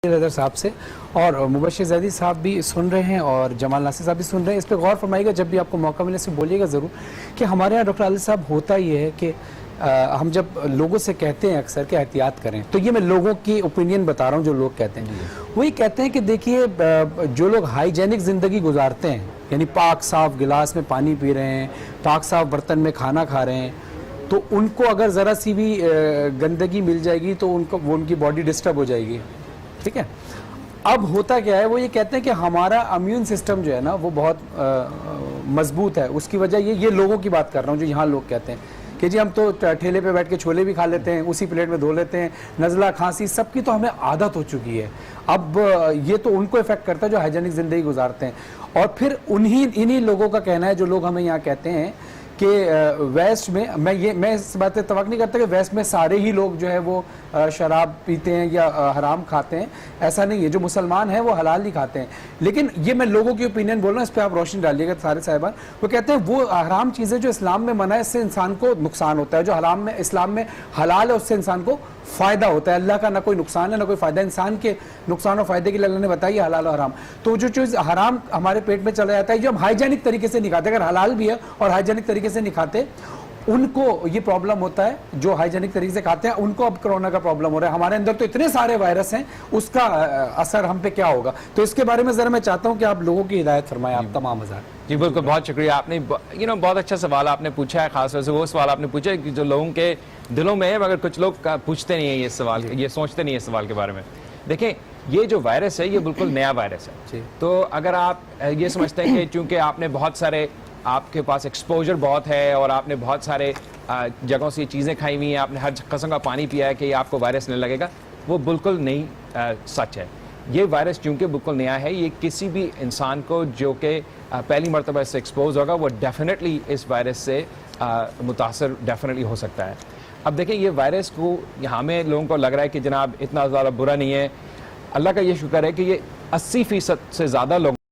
रज़ा साहब से, और मुबश्शिर ज़ैदी साहब भी सुन रहे हैं और जमाल नासिर साहब भी सुन रहे हैं। इस पर गौर फरमाइएगा, जब भी आपको मौका मिले से बोलिएगा ज़रूर कि हमारे यहाँ डॉक्टर आदिल साहब होता ये है कि हम जब लोगों से कहते हैं अक्सर कि एहतियात करें, तो ये मैं लोगों की ओपिनियन बता रहा हूँ जो लोग कहते हैं। वही कहते हैं कि देखिए, जो लोग हाइजेनिक ज़िंदगी गुजारते हैं, यानी पाक साफ गिलास में पानी पी रहे हैं, पाक साफ बर्तन में खाना खा रहे हैं, तो उनको अगर ज़रा सी भी गंदगी मिल जाएगी तो उनकी बॉडी डिस्टर्ब हो जाएगी। ठीक है, अब होता क्या है, वो ये कहते हैं कि हमारा इम्यून सिस्टम जो है ना वो बहुत मजबूत है। उसकी वजह ये लोगों की बात कर रहा हूँ जो यहाँ लोग कहते हैं कि जी हम तो ठेले पे बैठ के छोले भी खा लेते हैं, उसी प्लेट में धो लेते हैं, नज़ला खांसी सबकी तो हमें आदत हो चुकी है। अब ये तो उनको इफेक्ट करता है जो हाइजेनिक ज़िंदगी गुजारते हैं। और फिर इन्हीं लोगों का कहना है, जो लोग हमें यहाँ कहते हैं कि वेस्ट में, मैं इस बात से इत्तफाक नहीं करता कि वेस्ट में सारे ही लोग जो है वो शराब पीते हैं या हराम खाते हैं, ऐसा नहीं है। जो मुसलमान हैं वो हलाल ही खाते हैं, लेकिन ये मैं लोगों की ओपिनियन बोल रहा हूँ, इस पर आप रोशनी डालिएगा सारे साहिबान। वो कहते हैं वो हराम चीज़ें जो इस्लाम में मना है, इससे इंसान को नुकसान होता है, जो इस्लाम में हलाल है उससे इंसान को फ़ायदा होता है। अल्लाह का ना कोई नुकसान है ना कोई फ़ायदा, इंसान के नुकसान और फ़ायदे के लिए अल्लाह ने बताई हलाल और हराम। तो जो चीज़ हराम हमारे पेट में चला जाता है, जो हम हाइजेनिक तरीके से नहीं खाते, अगर हलाल भी है और हाइजेनिक तरीके से नहीं खाते, उनको ये प्रॉब्लम होता है। जो हाइजेनिक तरीके से खाते हैं उनको अब कोरोना का प्रॉब्लम हो रहा है। हमारे अंदर तो इतने सारे वायरस हैं, उसका असर हम पे क्या होगा? तो इसके बारे में जरा मैं चाहता हूं कि आप लोगों की हिदायत फरमाएं, आप तमाम हज़ार। जी बिल्कुल, बहुत शुक्रिया। आपने बहुत अच्छा सवाल आपने पूछा है। खासतौर से वो सवाल आपने पूछा है कि जो लोगों के दिलों में है, मगर कुछ लोग पूछते नहीं है ये सवाल, ये सोचते नहीं है इस सवाल के बारे में। देखें, ये जो वायरस है ये बिल्कुल नया वायरस है। तो अगर आप ये समझते हैं कि चूंकि आपने बहुत सारे, आपके पास एक्सपोजर बहुत है और आपने बहुत सारे जगहों से चीज़ें खाई हुई हैं, आपने हर किस्म का पानी पिया है कि ये आपको वायरस नहीं लगेगा, वो बिल्कुल नहीं सच है। ये वायरस चूंकि बिल्कुल नया है, ये किसी भी इंसान को जो कि पहली मरतबा इससे एक्सपोज होगा वो डेफिनेटली इस वायरस से मुतासर डेफिनेटली हो सकता है। अब देखें, ये वायरस को हमें लोगों को लग रहा है कि जनाब इतना ज़्यादा बुरा नहीं है। अल्लाह का ये शुक्र है कि ये 80% से ज़्यादा लोग